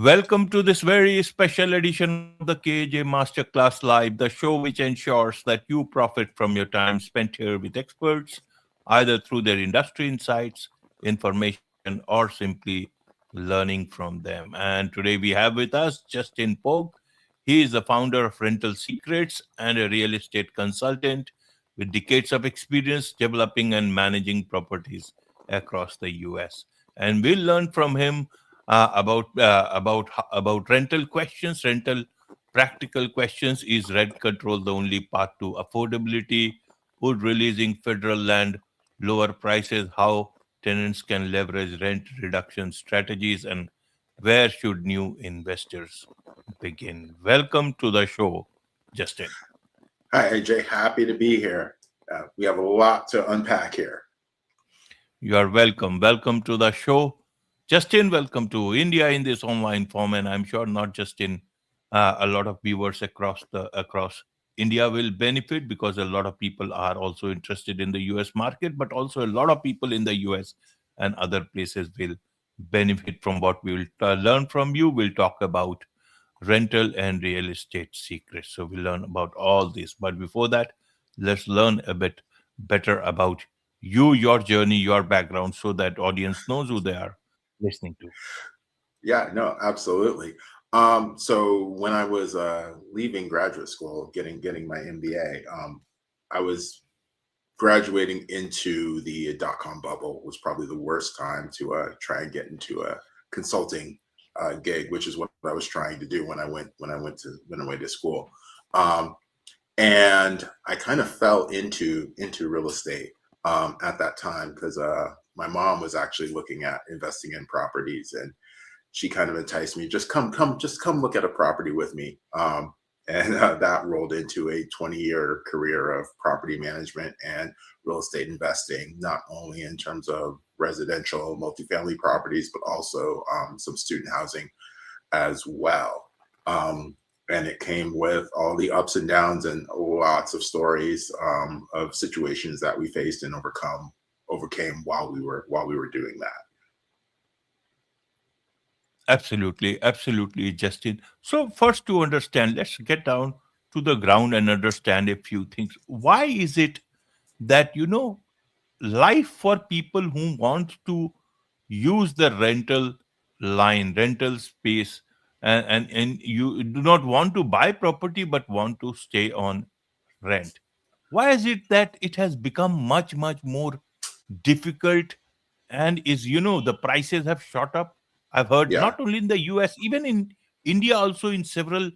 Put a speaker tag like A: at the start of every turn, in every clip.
A: Welcome to this very special edition of the KAJ Masterclass Live, the show which ensures that you profit from your time spent here with experts, either through their industry insights, information, or simply learning from them. And today we have with us Justin Pogue. He is the founder of Rental Secrets and a real estate consultant with decades of experience developing and managing properties across the US. And we'll learn from him about rental questions, rental practical questions. Is rent control the only path to affordability? Would releasing federal land lower prices? How tenants can leverage rent reduction strategies, and where should new investors begin? Welcome to the show, Justin.
B: Hi, Ajay. Happy to be here. We have a lot to unpack here.
A: You are welcome. Welcome to the show. Justin, welcome to India in this online form, and I'm sure not just in a lot of viewers across India will benefit because a lot of people are also interested in the US market, but also a lot of people in the US and other places will benefit from what we will learn from you. We'll talk about rental and real estate secrets. So we'll learn about all this. But before that, let's learn a bit better about you, your journey, your background, so that audience knows who they are listening to.
B: Yeah, no, absolutely. So when I was leaving graduate school, getting my MBA, I was graduating into the dot-com bubble. Was probably the worst time to try and get into a consulting gig, which is what I was trying to do when I went to school. Um, and I kind of fell into real estate at that time because my mom was actually looking at investing in properties, and she kind of enticed me, just come look at a property with me. And that rolled into a 20-year career of property management and real estate investing, not only in terms of residential multifamily properties, but also some student housing as well. And it came with all the ups and downs and lots of stories of situations that we faced and overcame while we were doing that.
A: Absolutely, absolutely, Justin. So, first to understand, let's get down to the ground and understand a few things. Why is it that, life for people who want to use the rental space, and you do not want to buy property but want to stay on rent, why is it that it has become much more difficult, and is the prices have shot up? I've heard
B: Yeah.
A: not only in the US, even in India also, in several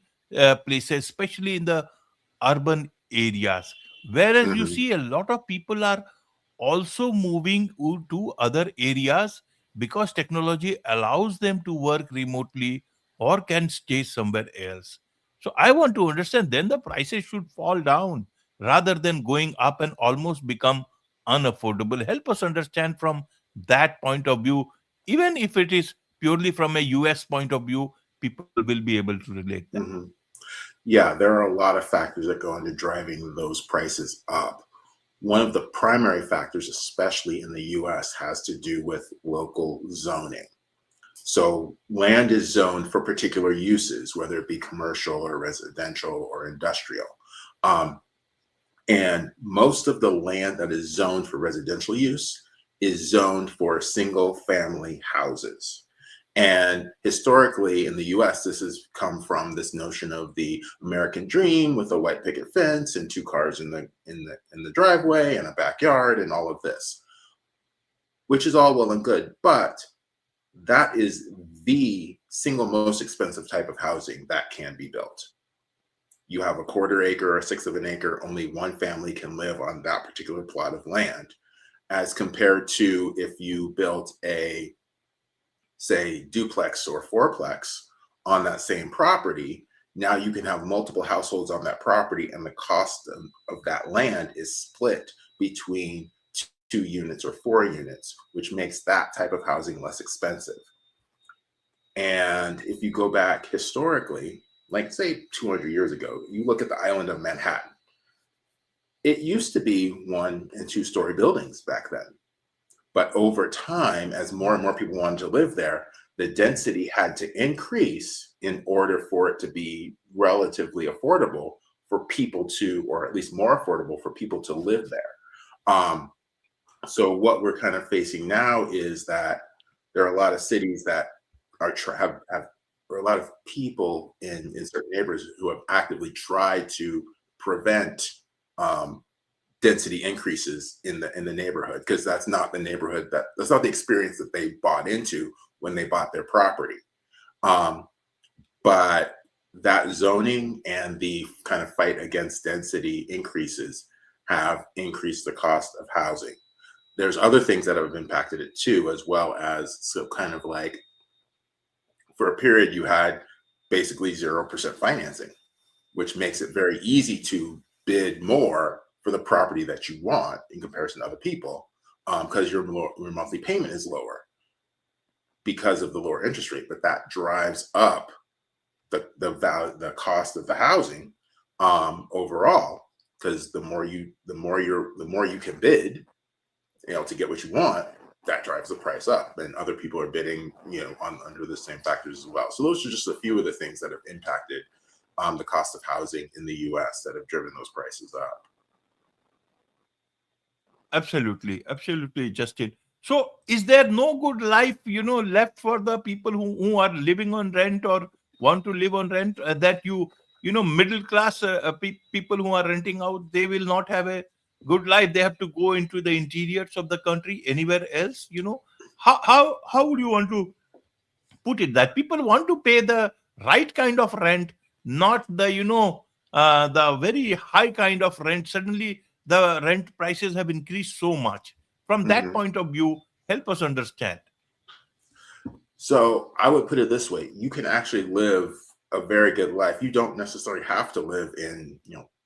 A: places, especially in the urban areas, whereas you
B: hmm
A: see a lot of people are also moving to other areas because technology allows them to work remotely or can stay somewhere else. So I want to understand, then the prices should fall down rather than going up and almost become unaffordable. Help us understand from that point of view. Even if it is purely from a US point of view, people will be able to relate that.
B: hmm Yeah, there are a lot of factors that go into driving those prices up. One of the primary factors, especially in the US, has to do with local zoning. So land is zoned for particular uses, whether it be commercial or residential or industrial. Um, and most of the land that is zoned for residential use is zoned for single family houses. And historically in the US, this has come from this notion of the American dream with a white picket fence and two cars in the driveway and a backyard and all of this, which is all well and good. But that is the single most expensive type of housing that can be built. You have a quarter acre or a sixth of an acre, only one family can live on that particular plot of land, as compared to if you built a, say, duplex or fourplex on that same property. Now you can have multiple households on that property, and the cost of that land is split between 2 units or 4 units, which makes that type of housing less expensive. And if you go back historically, like say 200 years ago, you look at the island of Manhattan. It used to be 1 and 2 story buildings back then. But over time, as more and more people wanted to live there, The density had to increase in order for it to be relatively affordable for people to, or at least more affordable for people to live there. So what we're kind of facing now is that there are a lot of cities that have or a lot of people in certain neighborhoods who have actively tried to prevent um, density increases in the neighborhood, because that's not the neighborhood, that's not the experience that they bought into when they bought their property. Um, but that zoning and the kind of fight against density increases have increased the cost of housing. There's other things that have impacted it too, as well as, so kind of like, for a period you had basically 0% financing, which makes it very easy to bid more for the property that you want in comparison to other people, because your monthly payment is lower because of the lower interest rate. But that drives up the value, the cost of the housing overall, because the more you can bid, to get what you want, that drives the price up, and other people are bidding, under the same factors as well. So those are just a few of the things that have impacted the cost of housing in the U.S. that have driven those prices up.
A: Absolutely, absolutely, Justin. So, is there no good life, left for the people who are living on rent or want to live on rent? That middle class people who are renting out, they will not have a good life. They have to go into the interiors of the country, anywhere else. How would you want to put it, that people want to pay the right kind of rent, not the the very high kind of rent? Suddenly the rent prices have increased so much. From that
B: Mhm.
A: point of view, help us understand.
B: So I would put it this way: you can actually live a very good life. You don't necessarily have to live in,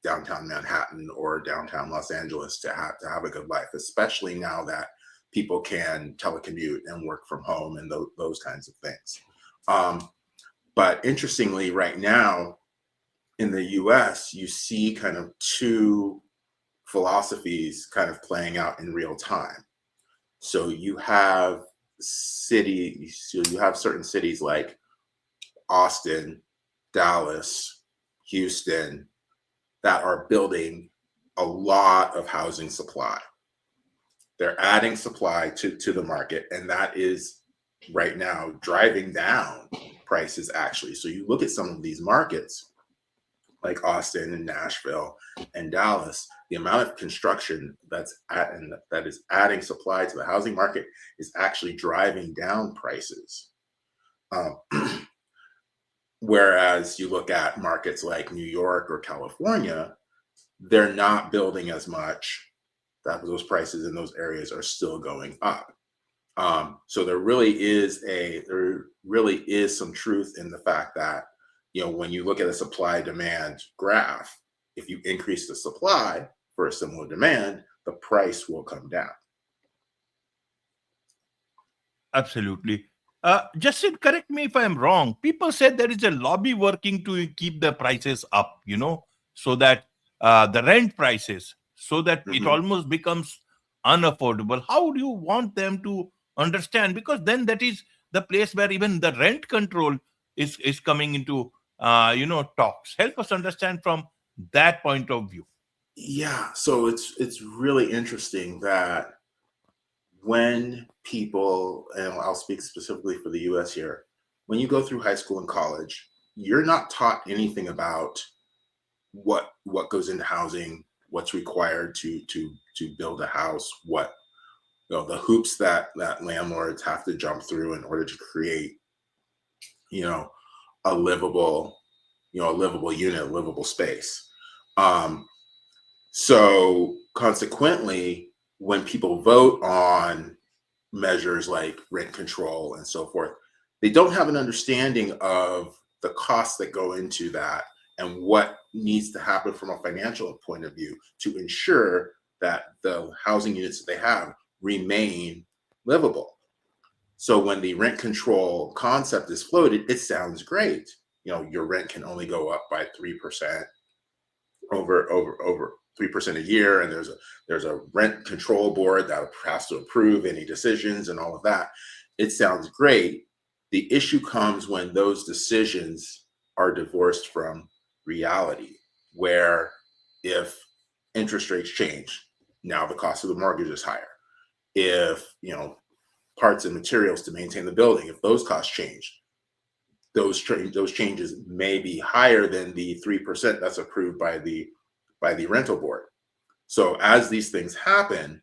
B: downtown Manhattan or downtown Los Angeles to have a good life, especially now that people can telecommute and work from home and those kinds of things. Um, but interestingly, right now in the US, you see kind of two philosophies kind of playing out in real time. So you have certain cities like Austin, Dallas, Houston, that are building a lot of housing supply. They're adding supply to the market, and that is right now driving down prices actually. So you look at some of these markets like Austin and Nashville and Dallas, the amount of construction that is adding supply to the housing market is actually driving down prices. Um, Whereas you look at markets like New York or California, they're not building as much. That those prices in those areas are still going up. So there really is some truth in the fact that, when you look at a supply demand graph, if you increase the supply for a similar demand, the price will come down.
A: Absolutely. Justin, correct me if I'm wrong. People said there is a lobby working to keep the prices up, so that the rent prices, so that it
B: Mhm.
A: almost becomes unaffordable. How would you want them to understand? Because then that is the place where even the rent control is coming into talks. Help us understand from that point of view.
B: Yeah, so it's really interesting that when people, and I'll speak specifically for the US here, when you go through high school and college, you're not taught anything about what goes into housing, what's required to build a house, what, the hoops that landlords have to jump through in order to create, you know, a livable, a livable unit, a livable space. Um, so consequently, when people vote on measures like rent control and so forth, they don't have an understanding of the costs that go into that and what needs to happen from a financial point of view to ensure that the housing units that they have remain livable. So when the rent control concept is floated, it sounds great. Your rent can only go up by 3% over 3% a year, and there's a rent control board that has to approve any decisions and all of that. It sounds great, The issue comes when those decisions are divorced from reality, where if interest rates change, now the cost of the mortgage is higher. If, parts and materials to maintain the building, if those costs change, those changes may be higher than the 3% that's approved by the rental board. So as these things happen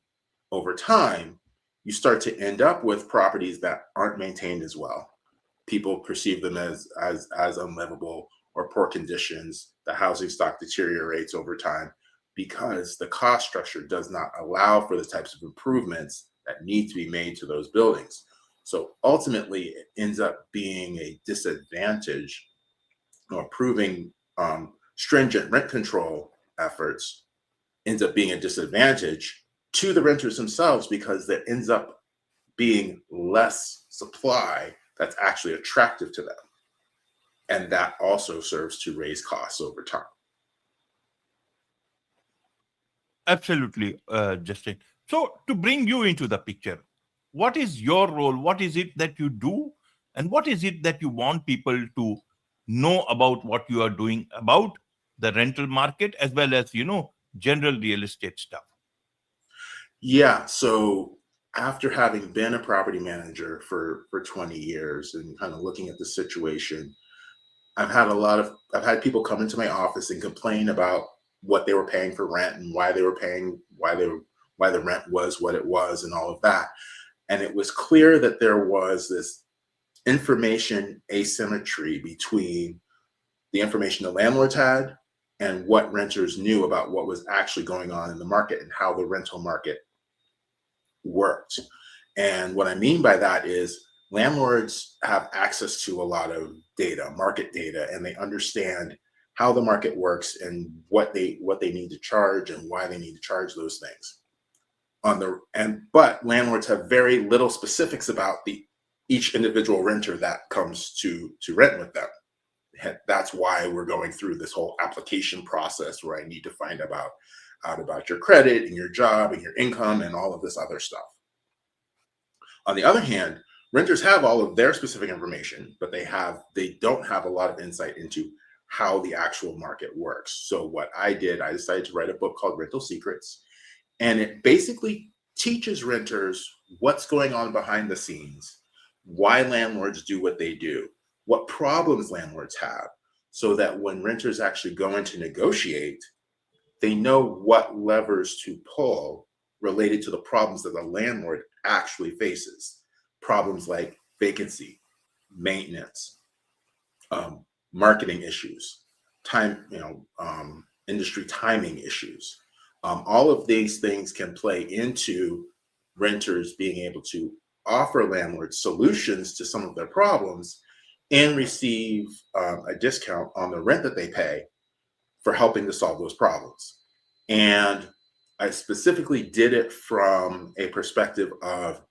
B: over time, you start to end up with properties that aren't maintained as well. People perceive them as unlivable or poor conditions. The housing stock deteriorates over time because the cost structure does not allow for the types of improvements that need to be made to those buildings. So ultimately, it ends up being a disadvantage, approving stringent rent control efforts ends up being a disadvantage to the renters themselves because there ends up being less supply that's actually attractive to them. And that also serves to raise costs over time.
A: Absolutely, Justin. So, to bring you into the picture, what is your role? What is it that you do? And what is it that you want people to know about what you are doing about the rental market as well as, general real estate stuff?
B: Yeah. So after having been a property manager for 20 years and kind of looking at the situation, I've had people come into my office and complain about what they were paying for rent and why they were paying, why the rent was what it was and all of that. And it was clear that there was this information asymmetry between the information the landlords had and what renters knew about what was actually going on in the market and how the rental market worked. And what I mean by that is landlords have access to a lot of data, market data, and they understand how the market works and what they need to charge and why they need to charge those things. But landlords have very little specifics about the each individual renter that comes to rent with them. That's why we're going through this whole application process where I need to find out about your credit and your job and your income and all of this other stuff. On the other hand, renters have all of their specific information, but they don't have a lot of insight into how the actual market works. So what I did, I decided to write a book called Rental Secrets, and it basically teaches renters what's going on behind the scenes, why landlords do what they do, what problems landlords have, so that when renters actually go in to negotiate, they know what levers to pull related to the problems that the landlord actually faces. Problems like vacancy, maintenance, marketing issues, industry timing issues. All of these things can play into renters being able to offer landlords solutions to some of their problems and receive a discount on the rent that they pay for helping to solve those problems. And I specifically did it from a perspective of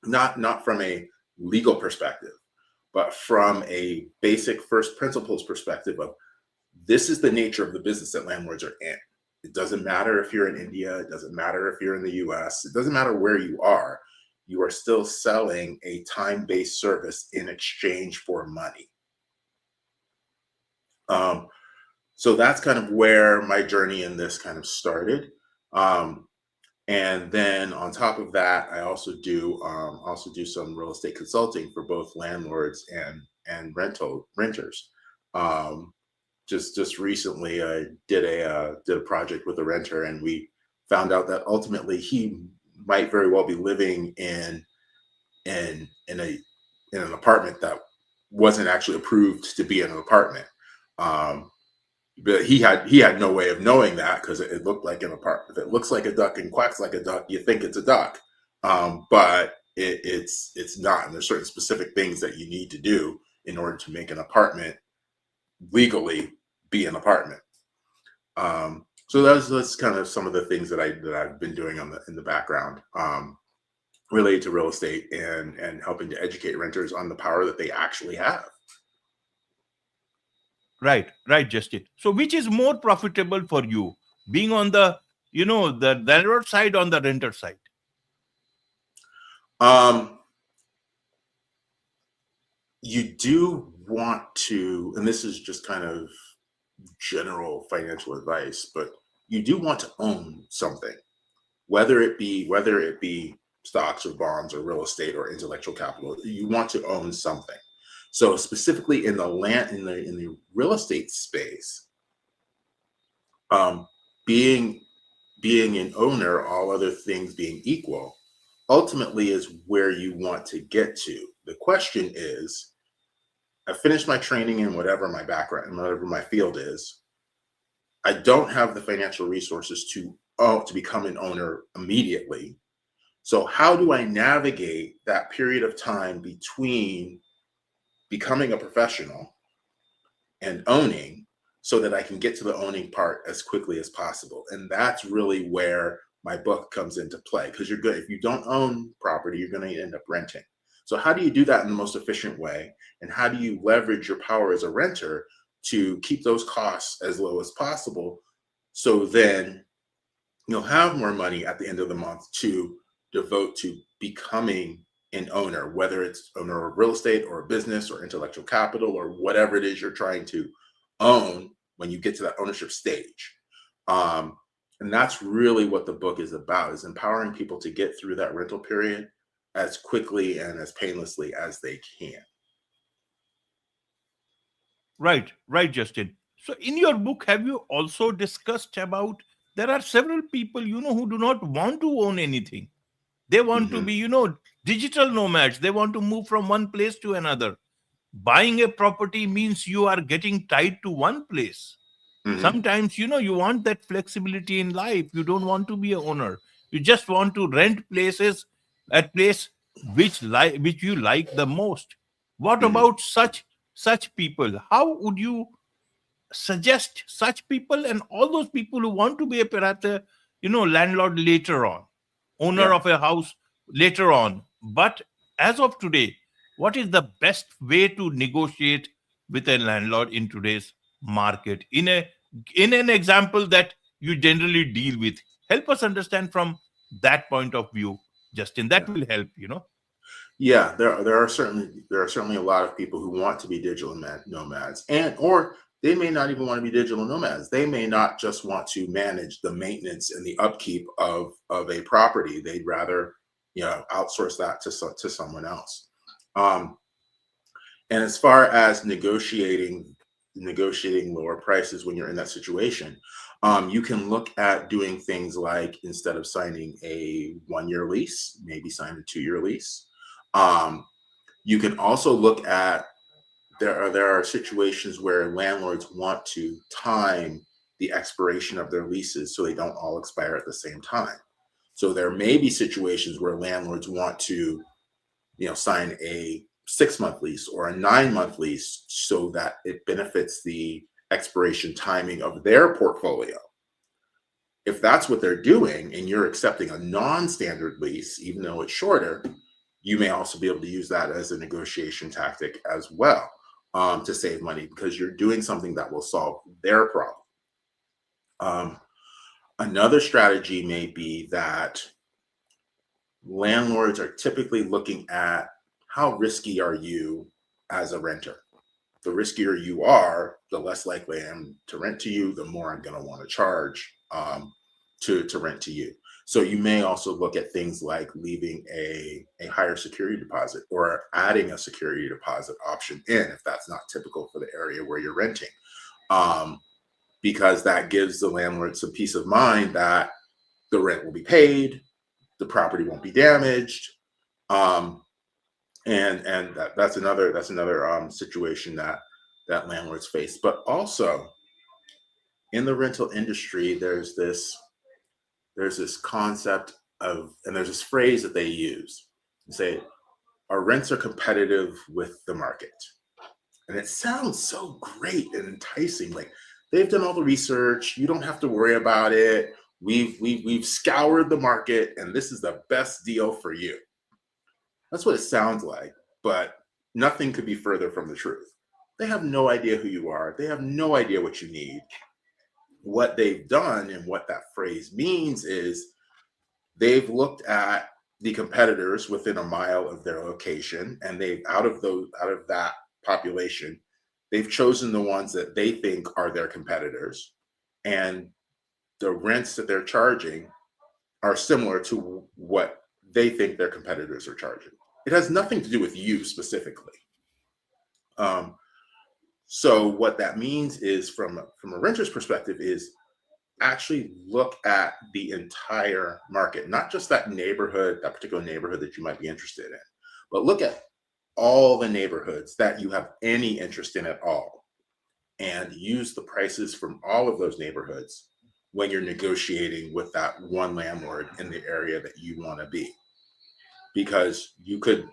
B: not from a legal perspective, but from a basic first principles perspective of this is the nature of the business that landlords are in. It doesn't matter if you're in India, it doesn't matter if you're in the US, it doesn't matter where you are still selling a time-based service in exchange for money. So that's kind of where my journey in this kind of started. And then on top of that, I also do some real estate consulting for both landlords and renters. Just recently, I did a project with a renter, and we found out that ultimately he might very well be living in an apartment that wasn't actually approved to be in an apartment. But he had no way of knowing that because it looked like an apartment. If it looks like a duck and quacks like a duck, you think it's a duck, but it's not. And there's certain specific things that you need to do in order to make an apartment legally be an apartment. So that's kind of some of the things that I've been doing in the background related to real estate and helping to educate renters on the power that they actually have.
A: Right, Justin. So, which is more profitable for you, being on the landlord side, on the renter side?
B: Um, You do want to, and this is just kind of general financial advice, but you do want to own something, whether it be stocks or bonds or real estate or intellectual capital. You want to own something. So specifically in the land in the real estate space, um, being being an owner, all other things being equal, ultimately is where you want to get to. The question is, I finished my training in whatever my background, whatever my field is. I don't have the financial resources to become an owner immediately. So how do I navigate that period of time between becoming a professional and owning so that I can get to the owning part as quickly as possible? And that's really where my book comes into play, because you're good. If you don't own property, you're going to end up renting. So how do you do that in the most efficient way? And how do you leverage your power as a renter to keep those costs as low as possible? So then you'll have more money at the end of the month to devote to becoming an owner, whether it's owner of real estate or a business or intellectual capital or whatever it is you're trying to own when you get to that ownership stage. Um, and that's really what the book is about, is empowering people to get through that rental period as quickly and as painlessly as they can.
A: Right, right, Justin. So, in your book, have you also discussed about there are several people, who do not want to own anything. They want to
B: Hmm.
A: be, digital nomads. They want to move from one place to another. Buying a property means you are getting tied to one place.
B: Hmm.
A: Sometimes, you want that flexibility in life. You don't want to be a owner. You just want to rent places at place which you like the most. What
B: Hmm.
A: about such people? How would you suggest such people and all those people who want to be a perhaps a landlord later on, owner
B: Yeah.
A: of a house later on, but as of today, what is the best way to negotiate with a landlord in today's market, in an example that you generally deal with? Help us understand from that point of view, Justin. That
B: Yeah.
A: will help.
B: Yeah, there are certainly a lot of people who want to be digital nomads, and or they may not even want to be digital nomads. They may not just want to manage the maintenance and the upkeep of a property. They'd rather, outsource that to someone else. Um, and as far as negotiating lower prices when you're in that situation, you can look at doing things like, instead of signing a 1 year lease, maybe sign a 2 year lease. Um, you can also look at, there are situations where landlords want to time the expiration of their leases so they don't all expire at the same time. So there may be situations where landlords want to, sign a 6 month lease or a 9 month lease so that it benefits the expiration timing of their portfolio. If that's what they're doing and you're accepting a non-standard lease, even though it's shorter, you may also be able to use that as a negotiation tactic as well, to save money, because you're doing something that will solve their problem. Um, Another strategy may be that landlords are typically looking at, how risky are you as a renter? The riskier you are, the less likely I am to rent to you, the more I'm going to want to charge, to rent to you. So you may also look at things like leaving a higher security deposit or adding a security deposit option in, if that's not typical for the area where you're renting, um, because that gives the landlord some peace of mind that the rent will be paid, the property won't be damaged, um, and that's another situation that landlords face. But also in the rental industry, there's this concept of, and there's this phrase that they use and say, our rents are competitive with the market. And it sounds so great and enticing. Like, they've done all the research, you don't have to worry about it. We've scoured the market, and this is the best deal for you. That's what it sounds like, but nothing could be further from the truth. They have no idea who you are. They have no idea what you need. What they've done, and what that phrase means, is they've looked at the competitors within a mile of their location, and they out of that population, they've chosen the ones that they think are their competitors, and the rents that they're charging are similar to what they think their competitors are charging. It has nothing to do with you specifically. Um, so what that means is, from a renter's perspective, is actually look at the entire market, not just that neighborhood, that particular neighborhood that you might be interested in, but look at all the neighborhoods that you have any interest in at all, and use the prices from all of those neighborhoods when you're negotiating with that one landlord in the area that you want to be. Because you could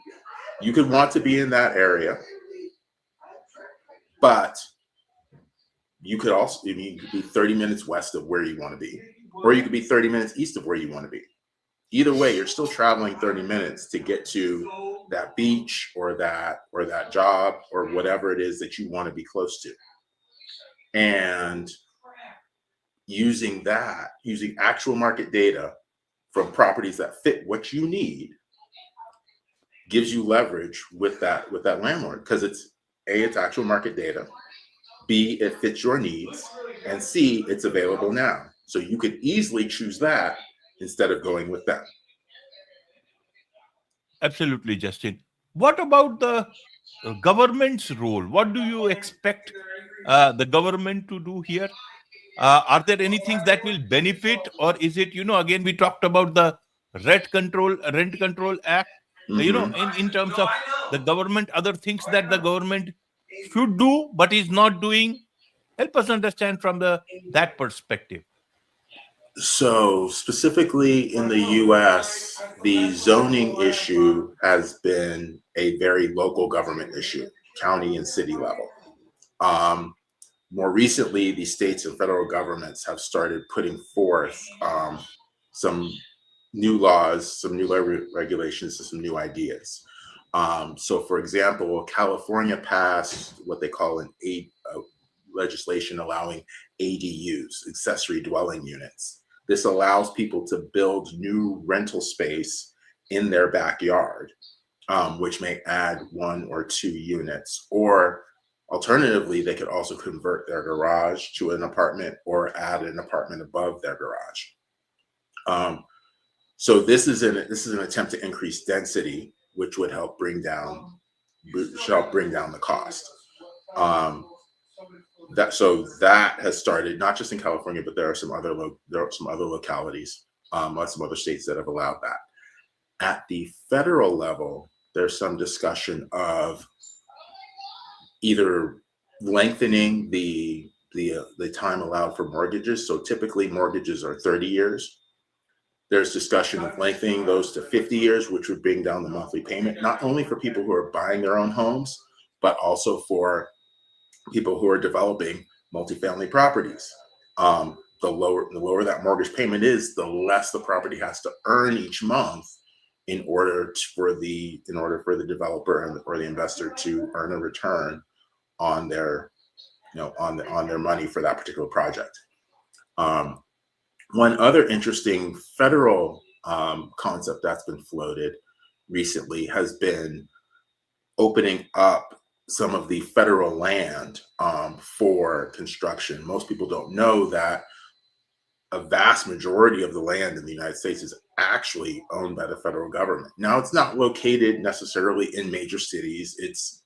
B: want to be in that area, but you could also, I mean, you could be 30 minutes west of where you want to be, or you could be 30 minutes east of where you want to be. Either way, you're still traveling 30 minutes to get to that beach or that job or whatever it is that you want to be close to. And using actual market data from properties that fit what you need, gives you leverage with that landlord, because it's actual market data, B, it fits your needs, and C, it's available now. So you could easily choose that instead of going with them.
A: Absolutely, Justin. What about the government's role? What do you expect the government to do here? Are there any things that will benefit, or is it, again, we talked about the Rent Control Act,
B: Hmm.
A: in terms of the government, other things that the government should do but is not doing? Help us understand from the that perspective.
B: So specifically in the US, the zoning issue has been a very local government issue, county and city level. Um, More recently, the states and federal governments have started putting forth some new laws, some new regulations, and some new ideas. So, for example, California passed what they call legislation allowing ADUs, accessory dwelling units. This allows people to build new rental space in their backyard, which may add one or two units. Or alternatively, they could also convert their garage to an apartment or add an apartment above their garage. Um, so this is an attempt to increase density, which would help bring down the cost. Um, that has started not just in California, but there are some other localities, some other states that have allowed that. At the federal level, there's some discussion of either lengthening the time allowed for mortgages. So typically mortgages are 30 years. There's discussion of lengthening those to 50 years, which would bring down the monthly payment, not only for people who are buying their own homes, but also for people who are developing multifamily properties. The lower that mortgage payment is, the less the property has to earn each month in order for the developer or the investor to earn a return on their on their money for that particular project. Um, One other interesting federal concept that's been floated recently has been opening up some of the federal land for construction. Most people don't know that a vast majority of the land in the United States is actually owned by the federal government. Now, it's not located necessarily in major cities. It's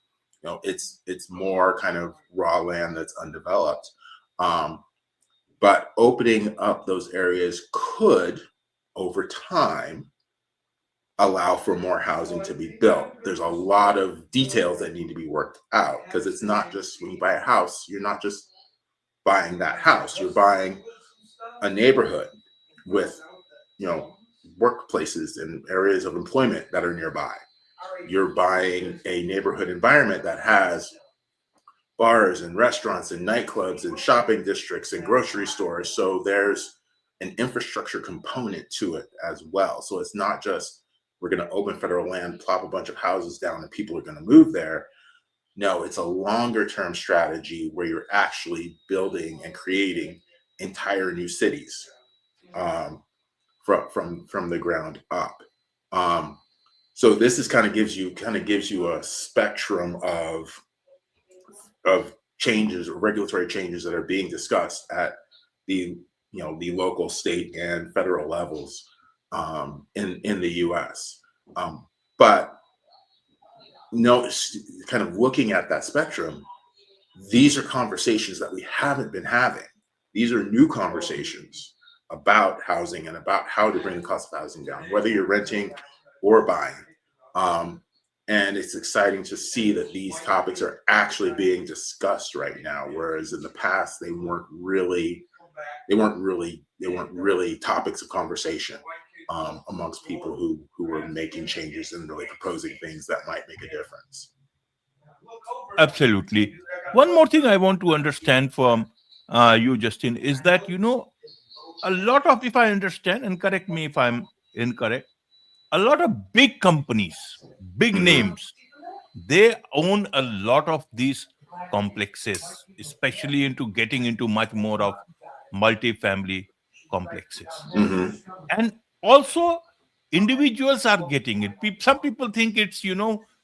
B: more kind of raw land that's undeveloped. Um, but opening up those areas could, over time, allow for more housing to be built. There's a lot of details that need to be worked out, because it's not just, when you buy a house, you're not just buying that house. You're buying a neighborhood with, you know, workplaces and areas of employment that are nearby. You're buying a neighborhood environment that has bars and restaurants and nightclubs and shopping districts and grocery stores. So there's an infrastructure component to it as well. So it's not just, we're going to open federal land, plop a bunch of houses down, and people are going to move there. No, it's a longer term strategy where you're actually building and creating entire new cities, um, from the ground up. Um, so this is kind of gives you a spectrum of changes or regulatory changes that are being discussed at the the local, state, and federal levels in the U.S. But no, kind of looking at that spectrum, these are conversations that we haven't been having. These are new conversations about housing and about how to bring the cost of housing down, whether you're renting or buying. Um, and it's exciting to see that these topics are actually being discussed right now, whereas in the past they weren't really topics of conversation amongst people who were making changes and really proposing things that might make a difference.
A: Absolutely. One more thing I want to understand from you, Justin, is that, a lot of, if I understand, and correct me if I'm incorrect, a lot of big companies, big
B: Mhm.
A: names, they own a lot of these complexes, especially into getting into much more of multifamily complexes.
B: Mhm.
A: And also, individuals are getting it. Some people think it's,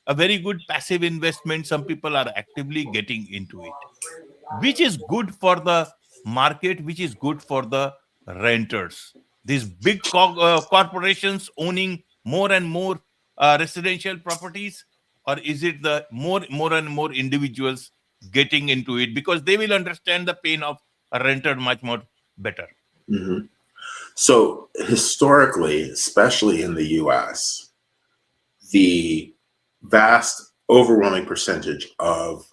A: a very good passive investment. Some people are actively getting into it, which is good for the market, which is good for the renters. These big corporations owning more and more residential properties, or is it the more and more individuals getting into it because they will understand the pain of a renter much more better?
B: Mhm. So historically, especially in the US, the vast overwhelming percentage of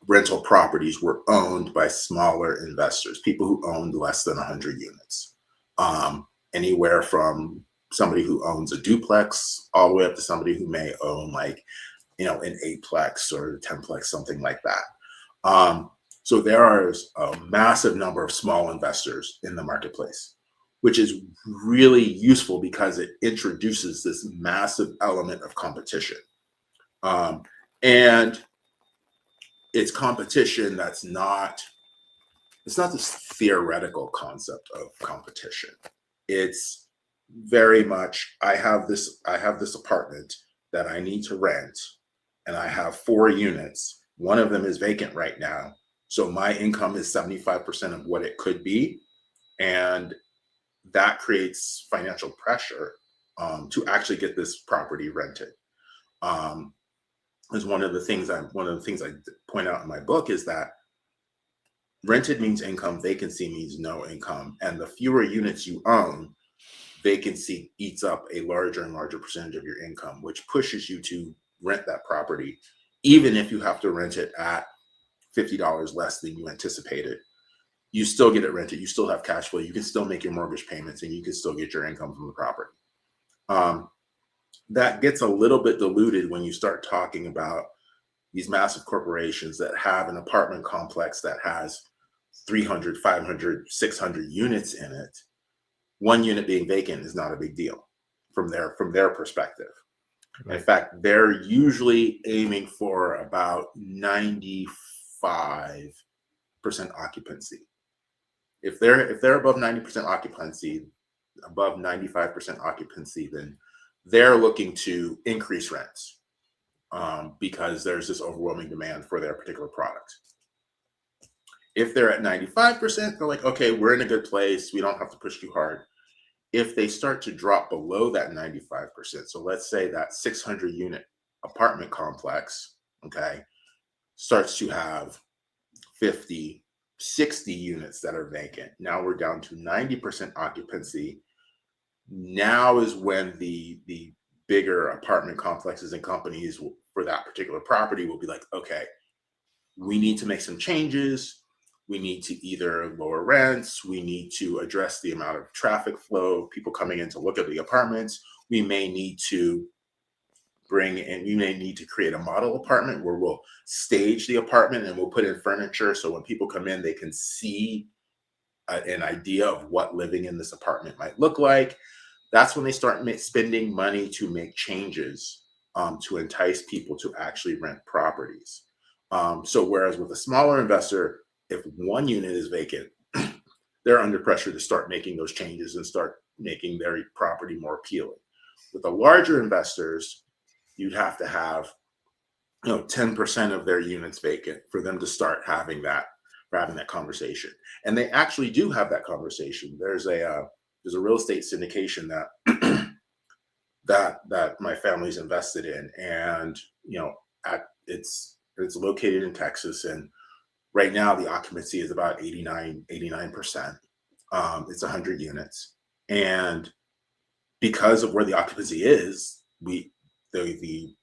B: rental properties were owned by smaller investors, people who owned less than 100 units. Anywhere from somebody who owns a duplex all the way up to somebody who may own like, an eightplex or a 10plex, something like that. So there is a massive number of small investors in the marketplace, which is really useful because it introduces this massive element of competition. Um, and it's competition it's not this theoretical concept of competition. It's very much I have this apartment that I need to rent, and I have 4 units. One of them is vacant right now. So my income is 75% of what it could be. And that creates financial pressure to actually get this property rented. Um, is one of the things I point out in my book is that rented means income, vacancy means no income. And the fewer units you own, vacancy eats up a larger and larger percentage of your income, which pushes you to rent that property, even if you have to rent it at $50 less than you anticipated. You still get it rented. You still have cash flow. You can still make your mortgage payments, and you can still get your income from the property. Um, that gets a little bit diluted when you start talking about these massive corporations that have an apartment complex that has 300, 500, 600 units in it. One unit being vacant is not a big deal from their perspective. In
A: Right.
B: fact, they're usually aiming for about 95% occupancy. If they're above 90% occupancy, above 95% occupancy, then they're looking to increase rents because there's this overwhelming demand for their particular product. If they're at 95%, they're like, okay, we're in a good place. We don't have to push too hard. If they start to drop below that 95%, so let's say that 600 unit apartment complex, okay, starts to have 50, 60 units that are vacant. Now we're down to 90% occupancy. Now is when the bigger apartment complexes and companies for that particular property will be like, okay, we need to make some changes. We need to either lower rents. We need to address the amount of traffic flow, people coming in to look at the apartments. We may need to we may need to create a model apartment where we'll stage the apartment and we'll put in furniture. So when people come in, they can see an idea of what living in this apartment might look like. That's when they start spending money to make changes to entice people to actually rent properties. So whereas with a smaller investor, if one unit is vacant, they're under pressure to start making those changes and start making their property more appealing. With the larger investors, you'd have to have 10% of their units vacant for them to start having that conversation. And they actually do have that conversation. There's a real estate syndication that that my family's invested in, and it's located in Texas, and right now the occupancy is about 89%. It's 100 units, and because of where the occupancy is, the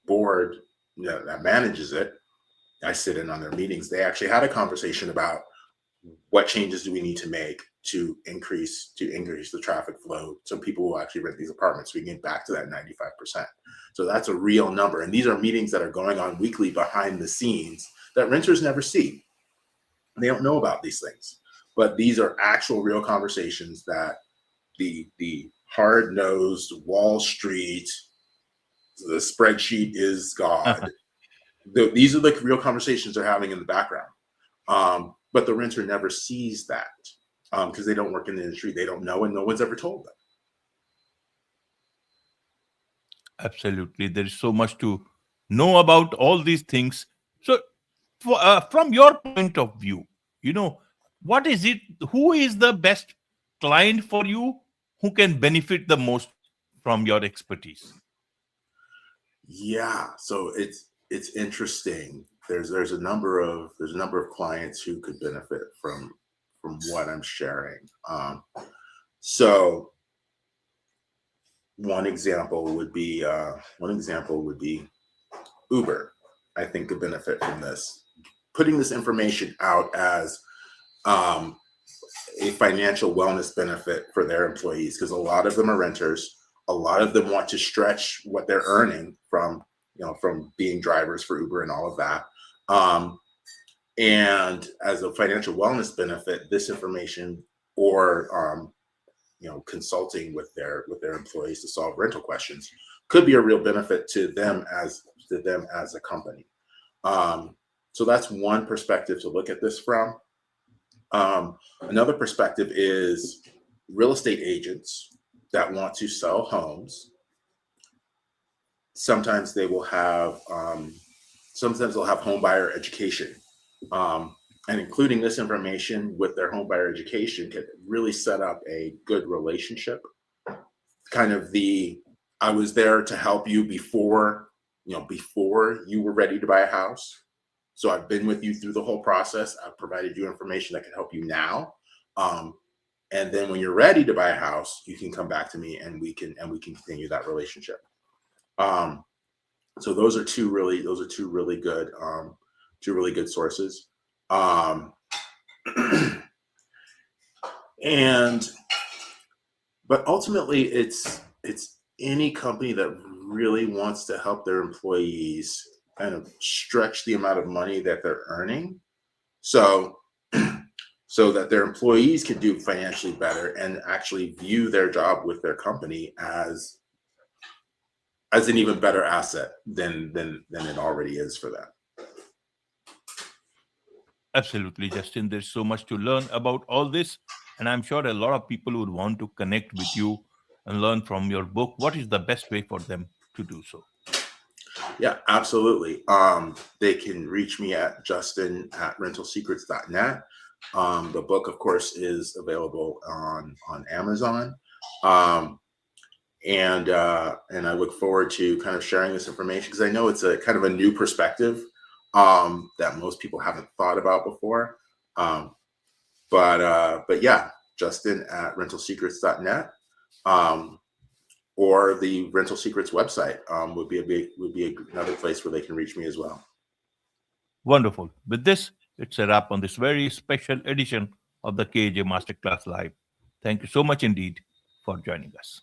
B: board that manages it, I sit in on their meetings. They actually had a conversation about what changes do we need to make to increase the traffic flow, so people will actually rent these apartments. We can get back to that 95%. So that's a real number, and these are meetings that are going on weekly behind the scenes that renters never see. They don't know about these things, but these are actual real conversations that the hard-nosed Wall Street, the spreadsheet is God. These are the real conversations they're having in the background. But the renter never sees that because they don't work in the industry. They don't know, and no one's ever told them.
A: Absolutely. There is so much to know about all these things. So, from your point of view, what is it? Who is the best client for you? Who can benefit the most from your expertise?
B: Yeah, so it's interesting. There's a number of clients who could benefit from what I'm sharing. So one example would be Uber. I think could benefit from this, putting this information out as a financial wellness benefit for their employees, because a lot of them are renters. A lot of them want to stretch what they're earning from being drivers for Uber and all of that. And as a financial wellness benefit, this information, or consulting with their employees to solve rental questions, could be a real benefit to them as a company. So that's one perspective to look at this from. Another perspective is real estate agents that want to sell homes. Sometimes they will have they'll have home buyer education, and including this information with their home buyer education can really set up a good relationship. Kind of I was there to help you before you were ready to buy a house. So I've been with you through the whole process. I've provided you information that can help you now. And then when you're ready to buy a house, you can come back to me and we can continue that relationship. So those are two really good sources. But ultimately it's any company that really wants to help their employees kind of stretch the amount of money that they're earning, so that their employees can do financially better and actually view their job with their company as an even better asset than it already is for them.
A: Absolutely, Justin. There's so much to learn about all this, and I'm sure a lot of people would want to connect with you and learn from your book. What is the best way for them to do so?
B: Yeah, absolutely. They can reach me at justin@rentalsecrets.net. The book, of course, is available on Amazon. And I look forward to kind of sharing this information, because I know it's a kind of a new perspective that most people haven't thought about before. But yeah, justin@rentalsecrets.net. Or the Rental Secrets website would be another place where they can reach me as well.
A: Wonderful. With this, it's a wrap on this very special edition of the KAJ Masterclass Live. Thank you so much indeed for joining us.